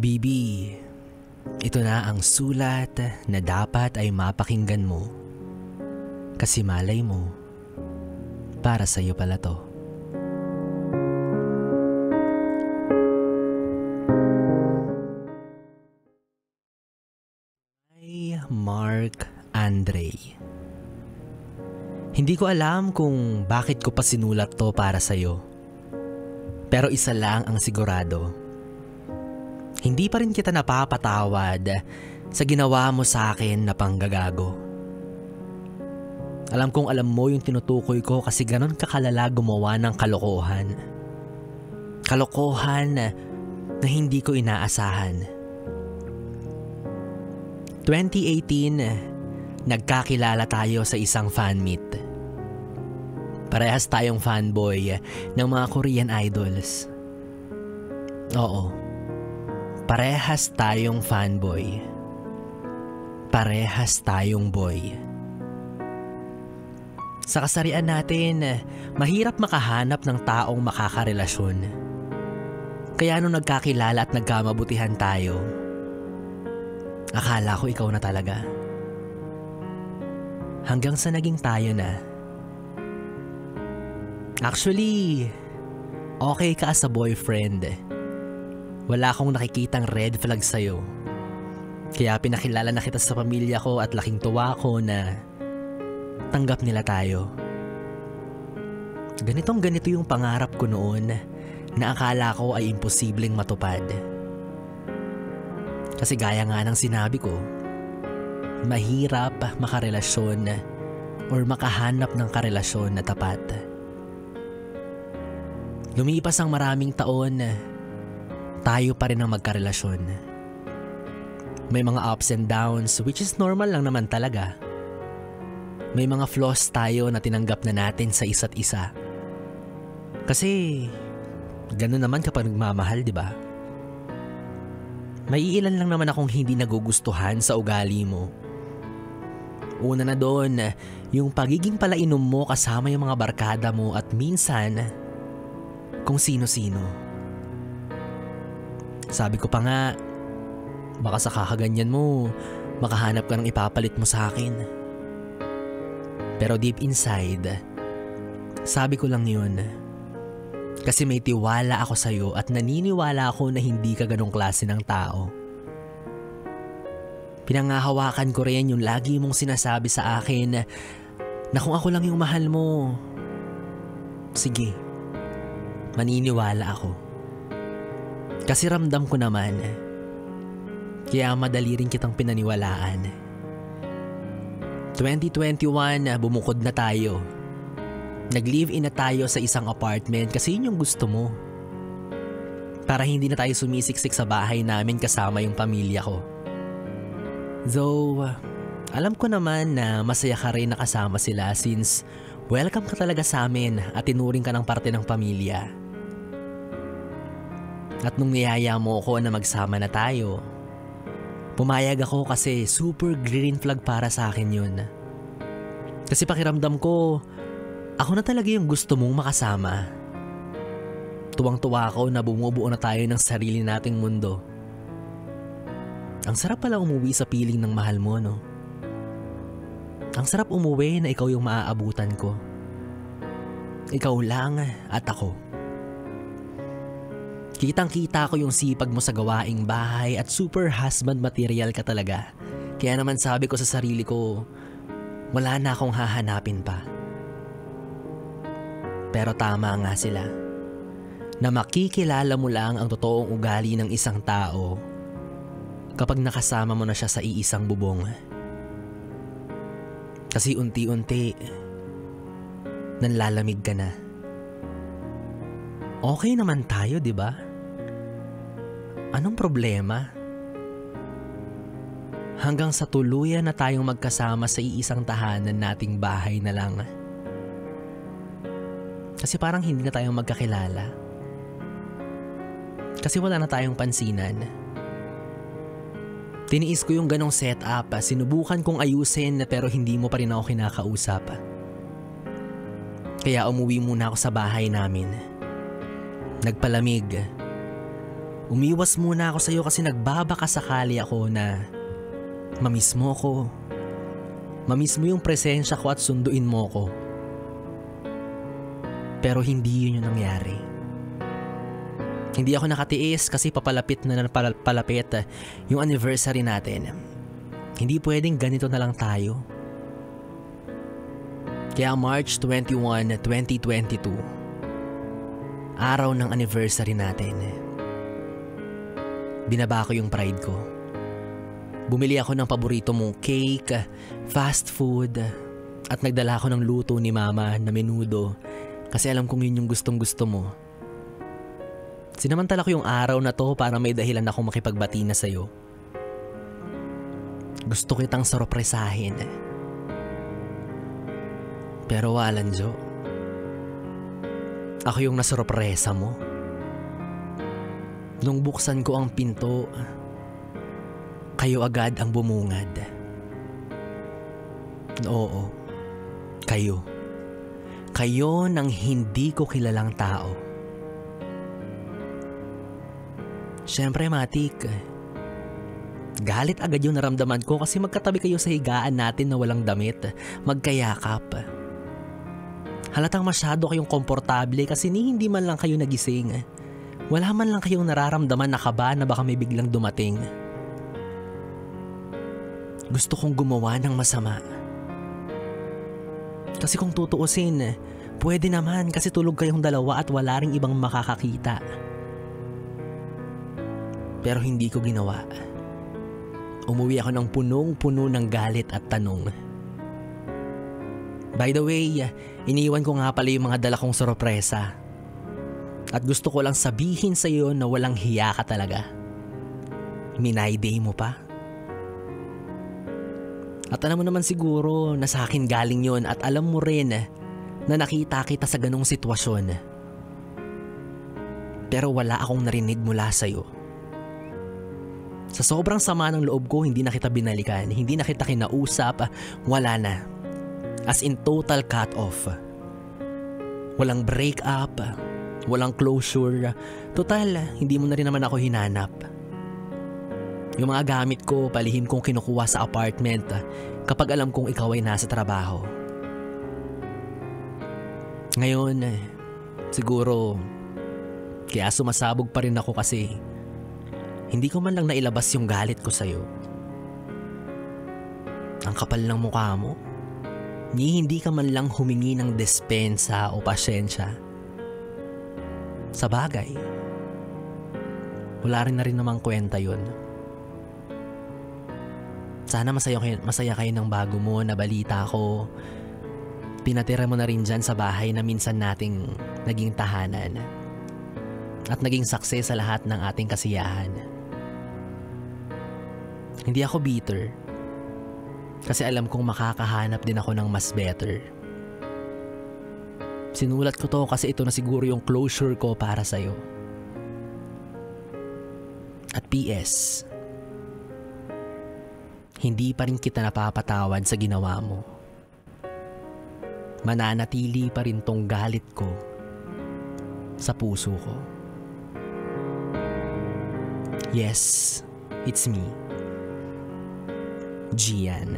Bibi, ito na ang sulat na dapat ay mapakinggan mo. Kasi malay mo, para sa'yo pala to. Ay, Mark Andre. Hindi ko alam kung bakit ko pa sinulat to para sa'yo. Pero isa lang ang sigurado. Hindi pa rin kita napapatawad sa ginawa mo sa akin na panggagago. Alam kong alam mo yung tinutukoy ko kasi ganon kakalala gumawa ng kalokohan. Kalokohan na hindi ko inaasahan. 2018, nagkakilala tayo sa isang fan meet. Parehas tayong fanboy ng mga Korean idols. Oo. Parehas tayong fanboy. Parehas tayong boy. Sa kasarian natin, mahirap makahanap ng taong makakarelasyon. Kaya nung nagkakilala at nagkamabutihan tayo, akala ko ikaw na talaga. Hanggang sa naging tayo na. Actually, okay ka as a boyfriend. Wala akong nakikitang red flag sa'yo. Kaya pinakilala na kita sa pamilya ko at laking tuwa ko na tanggap nila tayo. Ganito yung pangarap ko noon na akala ko ay imposibleng matupad. Kasi gaya nga ng sinabi ko, mahirap makarelasyon or makahanap ng karelasyon na tapat. Lumipas ang maraming taon, tayo pa rin ang magkarelasyon. May mga ups and downs which is normal lang naman talaga. May mga flaws tayo na tinanggap na natin sa isa't isa. Kasi gano'n naman kapag nagmamahal, di ba? May ilan lang naman akong hindi nagugustuhan sa ugali mo. Una na doon, yung pagiging palainom mo kasama yung mga barkada mo at minsan kung sino-sino. Sabi ko pa nga, baka sa kakaganyan mo, makahanap ka ng ipapalit mo sa akin. Pero deep inside, sabi ko lang yun. Kasi may tiwala ako sa'yo at naniniwala ako na hindi ka ganong klase ng tao. Pinangahawakan ko rin yung lagi mong sinasabi sa akin na kung ako lang yung mahal mo, sige, maniniwala ako. Kasi ramdam ko naman, kaya madali rin kitang pinaniwalaan. 2021, bumukod na tayo. Nag-live-in na tayo sa isang apartment kasi yun yung gusto mo. Para hindi na tayo sumisiksik sa bahay namin kasama yung pamilya ko. Though, alam ko naman na masaya ka rin na kasama sila since welcome ka talaga sa amin at tinuring ka ng parte ng pamilya. At nung niyaya mo ko na magsama na tayo, pumayag ako kasi super green flag para sa akin yun. Kasi pakiramdam ko, ako na talaga yung gusto mong makasama. Tuwang-tuwa ako na bumubuo na tayo ng sarili nating mundo. Ang sarap pala umuwi sa piling ng mahal mo, no? Ang sarap umuwi na ikaw yung maaabutan ko. Ikaw lang at ako. Kitang-kita ko yung sipag mo sa gawaing bahay at super husband material ka talaga. Kaya naman sabi ko sa sarili ko, wala na akong hahanapin pa. Pero tama nga sila. Na makikilala mo lang ang totoong ugali ng isang tao kapag nakasama mo na siya sa iisang bubong. Kasi unti-unti, nanlalamig ka na. Okay naman tayo, di ba? Anong problema? Hanggang sa tuluyan na tayong magkasama sa iisang tahanan nating bahay na lang. Kasi parang hindi na tayong magkakilala. Kasi wala na tayong pansinan. Tiniis ko yung ganong setup, sinubukan kong ayusin pero hindi mo pa rin ako kinakausap. Kaya umuwi muna ako sa bahay namin. Nagpalamig. Umiwas muna ako sa'yo kasi nagbabaka sakali ako na mamiss mo ko. Mamiss mo yung presensya ko at sunduin mo ko. Pero hindi yun yung nangyari. Hindi ako nakatiis kasi papalapit na palapit yung anniversary natin. Hindi pwedeng ganito na lang tayo. Kaya March 21, 2022, araw ng anniversary natin, binaba ko yung pride ko. Bumili ako ng paborito mong cake, fast food, at nagdala ako ng luto ni mama na menudo kasi alam kong yun yung gustong gusto mo. Sinamantala ko yung araw na to para may dahilan akong makipagbati na sa'yo. Gusto kitang sorpresahin. Pero walang Jo. Ako yung nasorpresa mo. Nung buksan ko ang pinto, kayo agad ang bumungad. Oo, kayo. Kayo ng hindi ko kilalang tao. Siyempre, Matik, galit agad yung naramdaman ko kasi magkatabi kayo sa higaan natin na walang damit, magkayakap. Halatang masyado kayong komportable kasi hindi man lang kayo nagising. Wala man lang kayong nararamdaman na kaba na baka may biglang dumating. Gusto kong gumawa ng masama. Kasi kung tutuusin, pwede naman kasi tulog kayong dalawa at wala ring ibang makakakita. Pero hindi ko ginawa. Umuwi ako ng punong-puno ng galit at tanong. By the way, iniwan ko nga pala yung mga dala kong sorpresa. At gusto ko lang sabihin sa iyo na walang hiya ka talaga. Minayday mo pa. At alam mo naman siguro na sa akin galing yon at alam mo rin na nakita kita sa ganong sitwasyon. Pero wala akong narinig mula sa iyo. Sa sobrang sama ng loob ko, hindi na kita binalikan, hindi na kita kinausap, wala na. As in total cut off. Walang break up, walang closure. Total, hindi mo na rin naman ako hinanap. Yung mga gamit ko, palihim kong kinukuha sa apartment kapag alam kong ikaw ay nasa trabaho. Ngayon, siguro, kaya sumasabog pa rin ako kasi hindi ko man lang nailabas yung galit ko sa'yo. Ang kapal ng mukha mo. Hindi ka man lang humingi ng despensa o pasyensya. Sa bagay, wala rin na rin namang kwenta yun. Sana masaya kayo ng bago mo na balita ko. Pinatira mo na rin dyan sa bahay na minsan nating naging tahanan. At naging success sa lahat ng ating kasiyahan. Hindi ako bitter. Kasi alam kong makakahanap din ako ng mas better. Sinulat ko to kasi ito na siguro yung closure ko para sa'yo. At PS, hindi pa rin kita napapatawad sa ginawa mo. Mananatili pa rin tong galit ko sa puso ko. Yes, it's me. Gian.